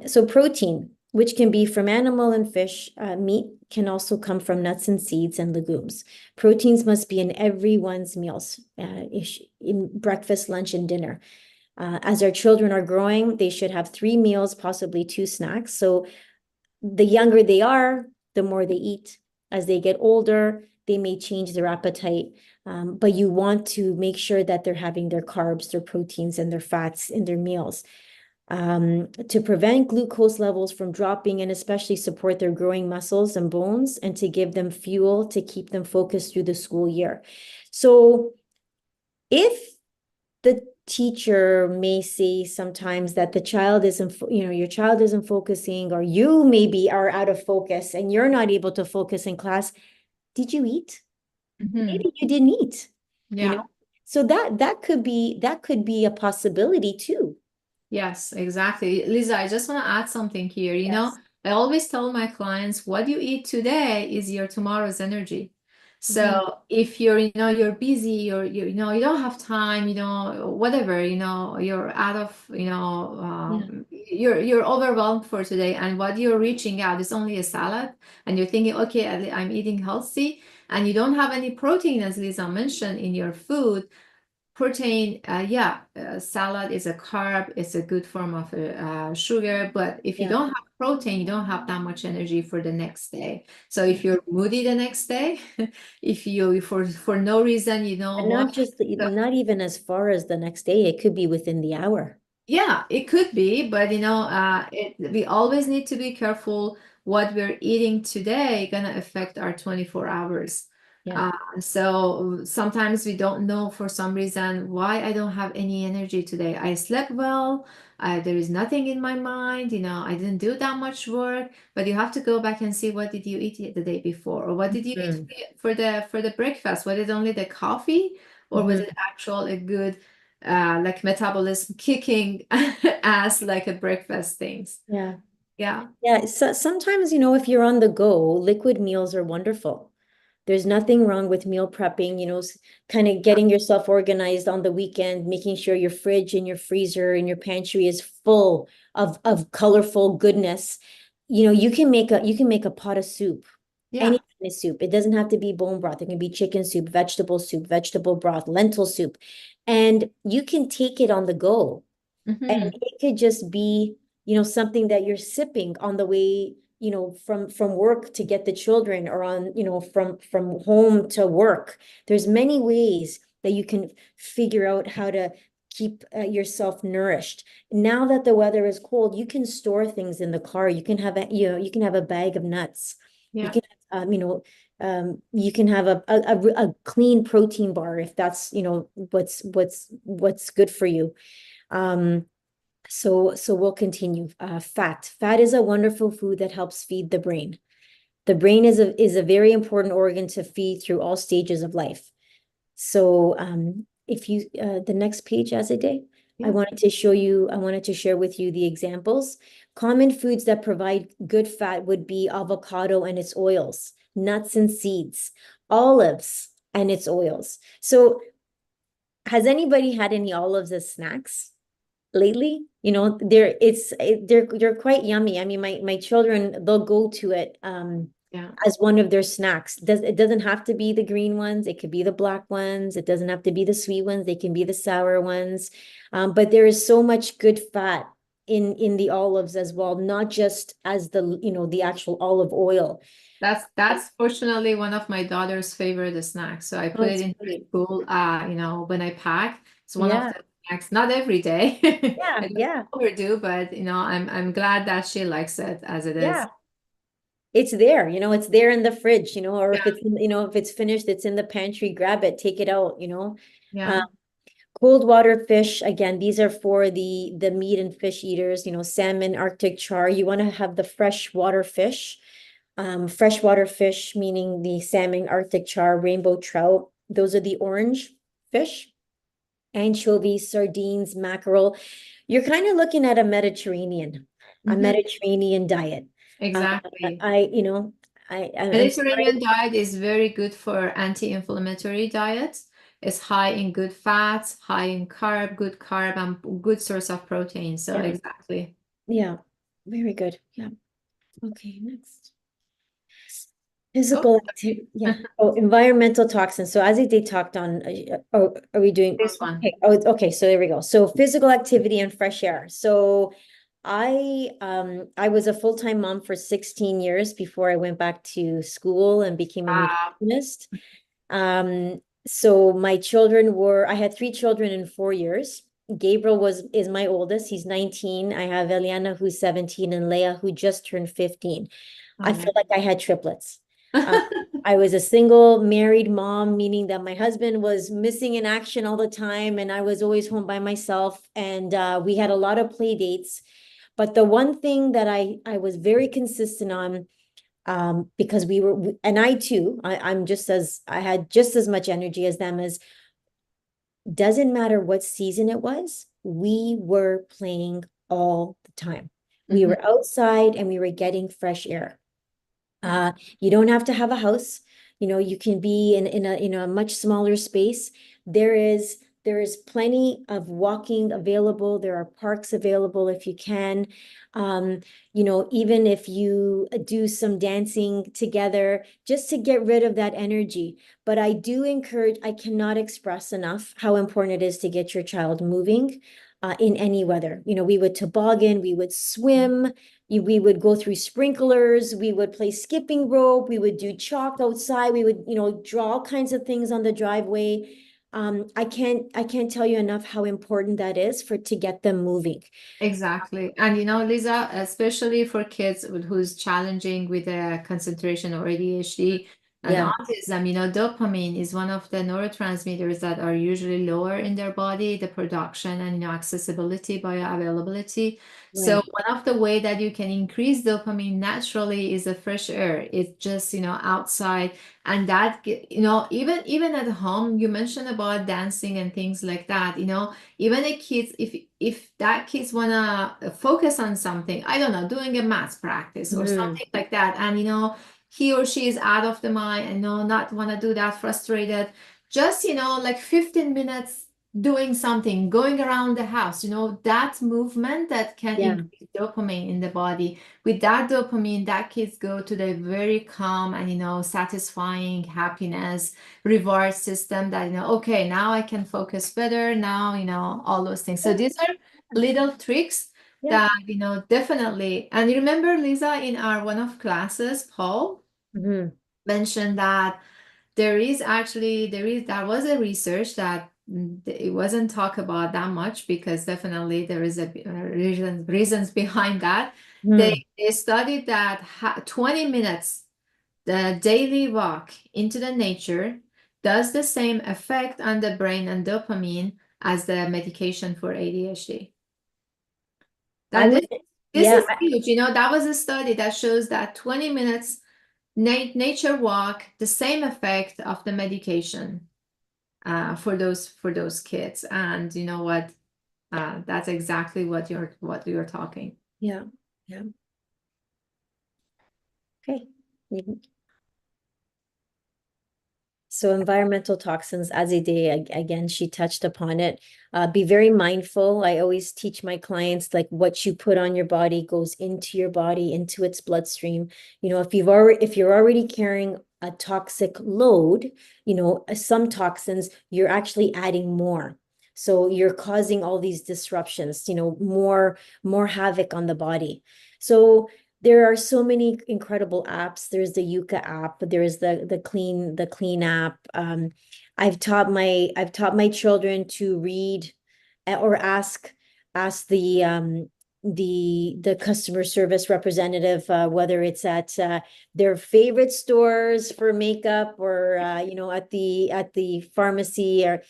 So protein. which can be from animal and fish. Meat can also come from nuts and seeds and legumes. Proteins must be in everyone's meals, in breakfast, lunch, and dinner. As our children are growing, they should have 3 meals, possibly 2 snacks. So the younger they are, the more they eat. As they get older, they may change their appetite. But you want to make sure that they're having their carbs, their proteins, and their fats in their meals, to prevent glucose levels from dropping and especially support their growing muscles and bones, and to give them fuel to keep them focused through the school year. So if the teacher may say sometimes that the child isn't, your child isn't focusing, or you maybe are out of focus and you're not able to focus in class, did you eat? Hmm. Maybe you didn't eat, you Yeah. know? So that could be a possibility too. Yes, exactly. Lisa, I just want to add something here. Yes. I always tell my clients what you eat today is your tomorrow's energy. Mhm. So if you're busy, or you don't have time, whatever, you're out of, Yeah. you're overwhelmed for today, and what you're reaching out is only a salad, and you're thinking, okay, I'm eating healthy, and you don't have any protein, as Lisa mentioned, in your food. Protein, yeah, salad is a carb, it's a good form of sugar, but if you Yeah. don't have protein, you don't have that much energy for the next day. So if you're moody the next day, if you for no reason, And what? not even as far as the next day, it could be within the hour. Yeah, it could be, but we always need to be careful what we're eating today gonna affect our 24 hours. Yeah. So sometimes we don't know for some reason why I don't have any energy today. I slept well, there is nothing in my mind, I didn't do that much work, but you have to go back and see what did you eat the day before, or what did you eat Mhm. for the breakfast? Was it only the coffee, or was it Mhm. actual a good like metabolism kicking ass like a breakfast things. Yeah. Yeah. Yeah. So sometimes, if you're on the go, liquid meals are wonderful. There's nothing wrong with meal prepping, kind of getting yourself organized on the weekend, making sure your fridge and your freezer and your pantry is full of colorful goodness. You can make a pot of soup, any Yeah. kind of soup. It doesn't have to be bone broth. It can be chicken soup, vegetable broth, lentil soup. And you can take it on the go. And Hmm. it could just be, something that you're sipping on the way, from work to get the children, or on, from home to work. There's many ways that you can figure out how to keep yourself nourished. Now that the weather is cold, you can store things in the car. You can have a bag of nuts. You Yeah. can, you can have a clean protein bar, if that's, what's good for you. Um, so we'll continue. Fat. Fat is a wonderful food that helps feed the brain. The brain is a very important organ to feed through all stages of life. So if you the next page, as a day, Yeah. I wanted to share with you the examples. Common foods that provide good fat would be avocado and its oils, nuts and seeds, olives and its oils. So has anybody had any olives as snacks lately? They're quite yummy. I mean, my children, they'll go to it Yeah. as one of their snacks. It doesn't have to be the green ones, it could be the black ones, it doesn't have to be the sweet ones, they can be the sour ones. But there is so much good fat in the olives as well, not just as the actual olive oil. That's fortunately one of my daughter's favorite snacks. So I Oh, put it it's in her great. school, when I pack. It's one of Yeah, the snacks, not every day. yeah, I don't yeah, overdo, but I'm glad that she likes it as it is. yeah. It's there, it's there in the fridge, or Yeah. if it's finished, it's in the pantry, grab it, take it out. Uh, Yeah. Cold water fish, again, these are for the meat and fish eaters, salmon, Arctic char. You want to have the freshwater fish. Freshwater fish, meaning the salmon, Arctic char, rainbow trout. Those are the orange fish. Anchovies, sardines, mackerel. You're kind of looking at a Mediterranean, Hmm. diet. Uh, Exactly. I, you know, I'm sorry. Mediterranean diet is very good for anti-inflammatory diet. It's high in good fats, high in good carb, and good source of protein. So Yeah, exactly. yeah, very good. Yeah. Okay, next. Oh, Physical activity, yeah. Oh, environmental toxins. So as they talked on, are we doing? this one. Okay, oh, okay, so there we go. So physical activity and fresh air. So I was a full-time mom for 16 years before I went back to school and became a Wow. nutritionist. So I had three children in 4 years. Gabriel is my oldest. He's 19. I have Eliana who's 17 and Leia who just turned 15. Oh I my. feel like I had triplets. Uh, I was a single married mom, meaning that my husband was missing in action all the time, and I was always home by myself. And we had a lot of play dates. But the one thing that I was very consistent on, because and I too, I had just as much energy as them, as doesn't matter what season it was, we were playing all the time. We Mhm. were outside and we were getting fresh air. Yeah, You don't have to have a house. You can be in a much smaller space. There is plenty of walking available. There are parks available if you can. Um, even if you do some dancing together, just to get rid of that energy. But I cannot express enough how important it is to get your child moving in any weather. We would toboggan, we would swim, we would go through sprinklers, we would play skipping rope, we would do chalk outside, we would, draw all kinds of things on the driveway. I can't tell you enough how important that is to get them moving. exactly. And Lisa, especially for kids who's challenging with concentration or ADHD and Yeah, autism, dopamine is one of the neurotransmitters that are usually lower in their body, the production and accessibility, bioavailability. So right. one of the way that you can increase dopamine naturally is the fresh air. It's just, outside, and that, even at home, you mentioned about dancing and things like that, even the kids, if that kids wanna focus on something, I don't know, doing a math practice or Mhm. something like that, and he or she is out of the mind and not wanna do that, frustrated, just like 15 minutes doing something, going around the house, that movement that can Yeah. increase dopamine in the body. With that dopamine, that kids go to the very calm and satisfying happiness reward system, that okay, now I can focus better, now all those things. So these are little tricks Yeah. that definitely. And you remember, Lisa, in our one of classes, Paul Mhm. mentioned that there was a research that it wasn't talked about that much, because definitely there is a reasons behind that. Mhm. They studied that 20 minutes the daily walk into the nature does the same effect on the brain and dopamine as the medication for ADHD. I That would, this yeah, is huge. That was a study that shows that 20 minutes nature walk, the same effect of the medication for those kids. And you know what? That's exactly what you're talking. yeah, yeah. Okay. So environmental toxins, as a day, again, she touched upon it. Be very mindful. I always teach my clients, like, what you put on your body goes into your body, into its bloodstream. If you're already carrying a toxic load, some toxins, you're actually adding more. So you're causing all these disruptions, more havoc on the body. So there are so many incredible apps. There's the Yuka app, there's the Clean app. I've taught my children to read, or ask the customer service representative, whether it's at their favorite stores for makeup, or at the pharmacy, or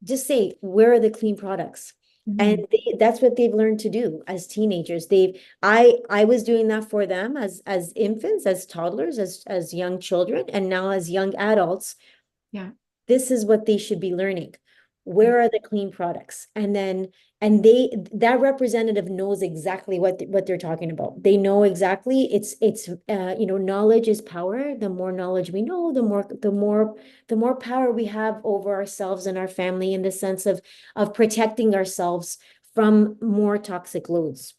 just say, where are the clean products? And Mhm. that's what they've learned to do as teenagers. I was doing that for them as infants, as toddlers, as young children, and now as young adults. Yeah. This is what they should be learning. Where are the clean products? And that representative knows exactly what they're talking about. They know exactly. Knowledge is power. The more knowledge we know, the more power we have over ourselves and our family, in the sense of protecting ourselves from more toxic loads.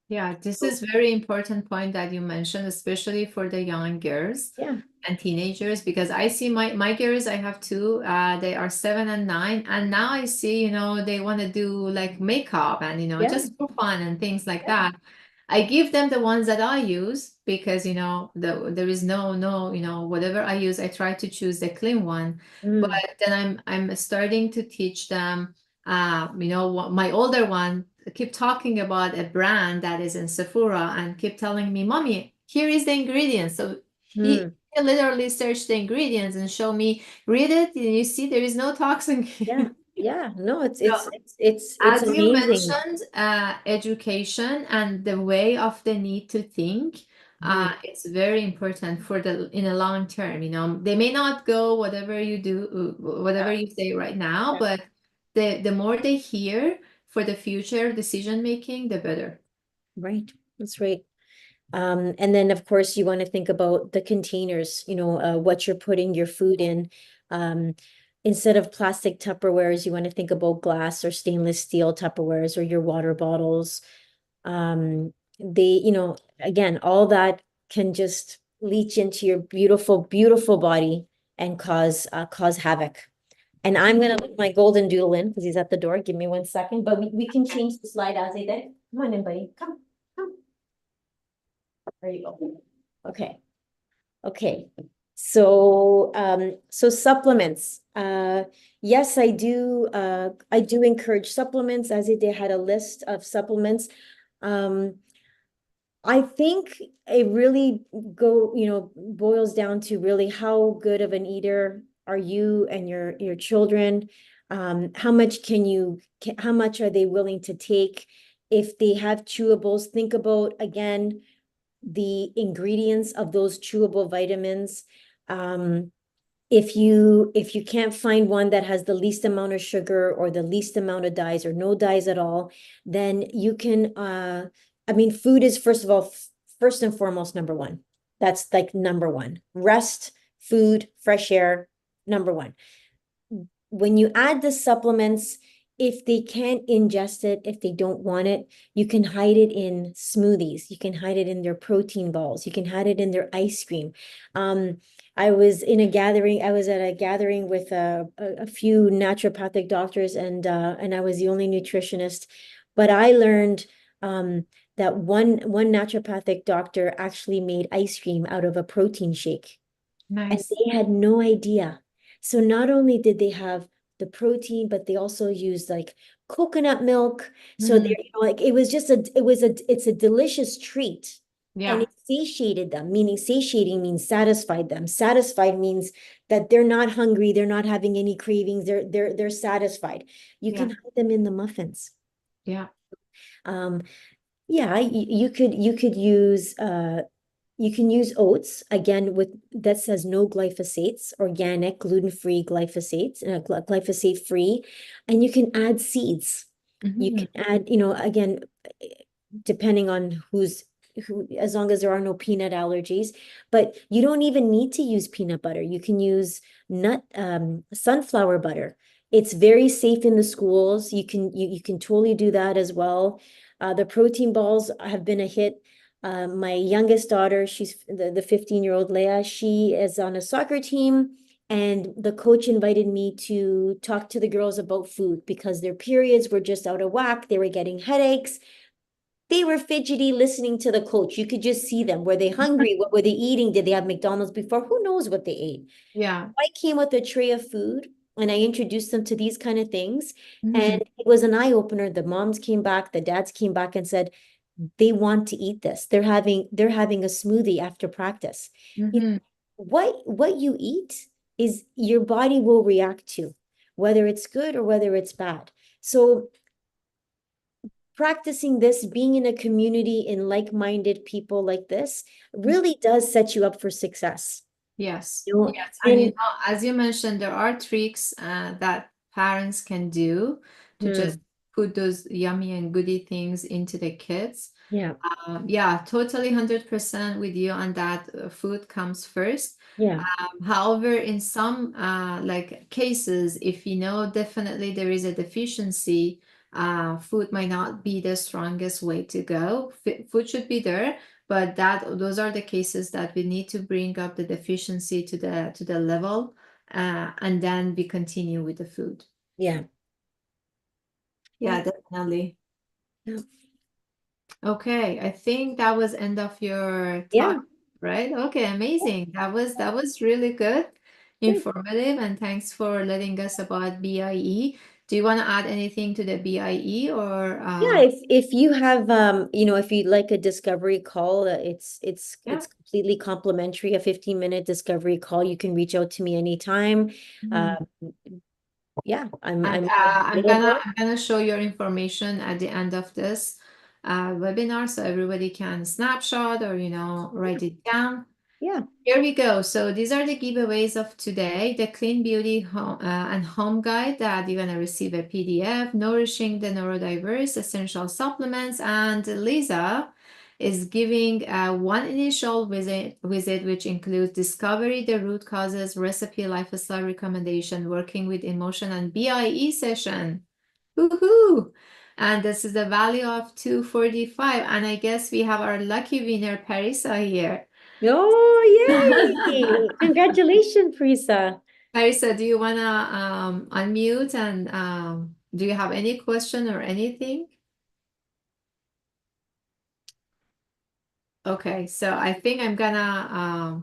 Yeah, this So, is very important point that you mentioned, especially for the young girls yeah, and teenagers, because I see my girls, I have two, they are 7 and 9, and now I see, they want to do like makeup and, yeah, just for fun and things like yeah. that. I give them the ones that I use because, there is no, whatever I use, I try to choose the clean one. But Mm, then I'm starting to teach them, my older one keep talking about a brand that is in Sephora and keep telling me, Mommy, here is the ingredients. So he mm. literally searched the ingredients and show me, read it, and you see there is no toxin. Yeah, yeah. No, So it's as you amazing. mentioned, education and the way of the need to think, Mm, it's very important for the in a long term. They may not go whatever you do, whatever yeah, you say right now, yeah. but the more they hear for the future decision making, the better. Right. That's right. And then of course you want to think about the containers, what you're putting your food in. Um, Instead of plastic Tupperwares, you want to think about glass or stainless steel Tupperwares or your water bottles. Again, all that can just leach into your beautiful, beautiful body and cause havoc. And I'm gonna let my golden doodle in because he's at the door. Give me 1 second, but we can change the slide as they did. Come on in, buddy. Come, come. There you go. Okay. Okay. So supplements. Yes, I do encourage supplements, as they had a list of supplements. Um, I think it really boils down to really how good of an eater are you and your children. How much how much are they willing to take? If they have chewables, think about again the ingredients of those chewable vitamins. Um, if you can't find one that has the least amount of sugar or the least amount of dyes or no dyes at all, then you can I mean, food is first of all, first and foremost, number one. That's like number one. Rest, food, fresh air, number one. When you add the supplements, if they can't ingest it, if they don't want it, you can hide it in smoothies. You can hide it in their protein balls. You can hide it in their ice cream. I was at a gathering with a few naturopathic doctors, and I was the only nutritionist. But I learned that one naturopathic doctor actually made ice cream out of a protein shake, and Nice. they had no idea. So not only did they have the protein, but they also used like coconut milk. So Mhm. like it's a delicious treat. And Yeah, it satiated them, meaning satiating means satisfied them. Satisfied means that they're not hungry, they're not having any cravings, they're satisfied. You yeah, can hide them in the muffins. yeah. Um, yeah, you could use you can use oats again with that says no glyphosates, organic, gluten-free glyphosates, glyphosate free, and you can add seeds. You Mhm. can add, again, depending on who, as long as there are no peanut allergies, but you don't even need to use peanut butter. You can use sunflower butter. It's very safe in the schools. You can totally do that as well. The protein balls have been a hit. My youngest daughter, she's the 15-year-old Leah, she is on a soccer team, and the coach invited me to talk to the girls about food because their periods were just out of whack. They were getting headaches. They were fidgety listening to the coach. You could just see them. Were they hungry? What were they eating? Did they have McDonald's before? Who knows what they ate? Yeah. I came with a tray of food and I introduced them to these kind of things. And Mhm. it was an eye opener. The moms came back, the dads came back and said, they want to eat this. They're having a smoothie after practice. You Mhm. what you eat is your body will react to, whether it's good or whether it's bad. So practicing this, being in a community in like-minded people like this really does set you up for success. Yes, You know, yes. And and as you mentioned, there are tricks that parents can do to just hmm, put those yummy and goody things into the kids. yeah, Yeah, totally 100% with you on that. Food comes first. yeah, However, in some like cases, if you know definitely there is a deficiency, Food might not be the strongest way to go. Food should be there, but those are the cases that we need to bring up the deficiency to the level, and then we continue with the food. Yeah. Yeah, definitely. Yeah. Okay, I think that was end of your Yeah. talk, right? Okay, amazing. That was really good, Good. informative, and thanks for letting us about BIE. Do you want to add anything to the BIE or Yeah, if you have if you'd like a discovery call, yeah? it's completely complimentary, a 15-minute discovery call. You can reach out to me anytime. Mhm. Um, yeah, I'm And I'm I'm gonna available. I'm gonna show your information at the end of this webinar so everybody can snapshot or write it down. Yeah. Here we go. So these are the giveaways of today. The Clean Beauty and Home Guide that you're going to receive a PDF, Nourishing the Neurodiverse, Essential Supplements, and Lisa is giving one initial visit, which includes Discovery, the Root Causes, Recipe, Lifestyle Recommendation, Working with Emotion, and BIE session. Woohoo! And this is the value of 245. And I guess we have our lucky winner, Parisa, here. Oh, yay! Congratulations, Prisa. Carissa, do you wanna unmute and do you have any question or anything? Okay, so I think I'm gonna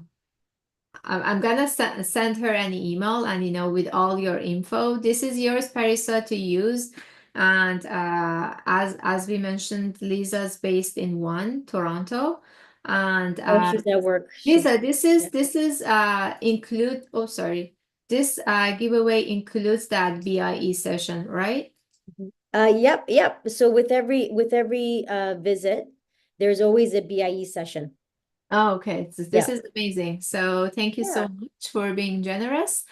send her an email and with all your info. This is yours, Parisa, to use. And as we mentioned, Lisa's based in Toronto, and Oh, she's at work. Lisa, Yeah. this is include, oh sorry. This giveaway includes that BIE session, right? Mhm. Yep. So with every visit, there's always a BIE session. Oh, okay. This Yeah. is amazing. So thank you so Yeah. much for being generous.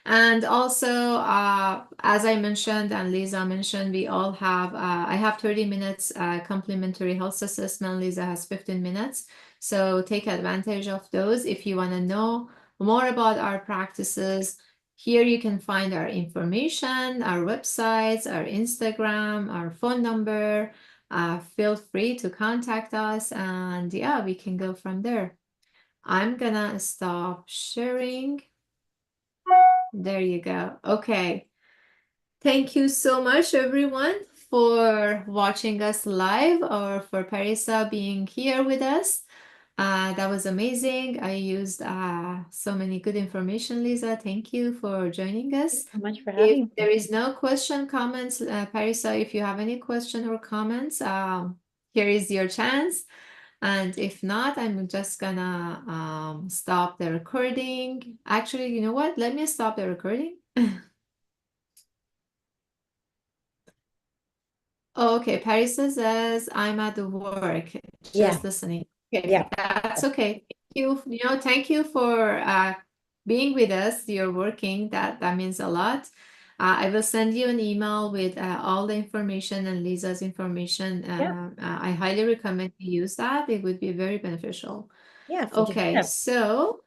And also, as I mentioned and Lisa mentioned, we all have, I have 30 minutes complimentary health assessment. Lisa has 15 minutes. So take advantage of those. If you want to know more about our practices, here you can find our information, our websites, our Instagram, our phone number. Feel free to contact us and yeah, we can go from there. I'm gonna stop sharing. There you go. Okay. Thank you so much, everyone, for watching us live or for Parisa being here with us. That was amazing. I used so many good information, Lisa. Thank you for joining us. So much for If having me. there is no question, comments, Parisa, if you have any question or comments, here is your chance. And if not, I'm just gonna stop the recording. Actually, you know what? Let me stop the recording. Oh, okay. Parisa says I'm at the work, Yeah. just listening. Okay, Yeah. that's okay. Thank you for being with us. You're working. That means a lot. I will send you an email with all the information and Lisa's information. Yeah. I highly recommend you use that. It would be very beneficial. Yeah. For Okay, sure. so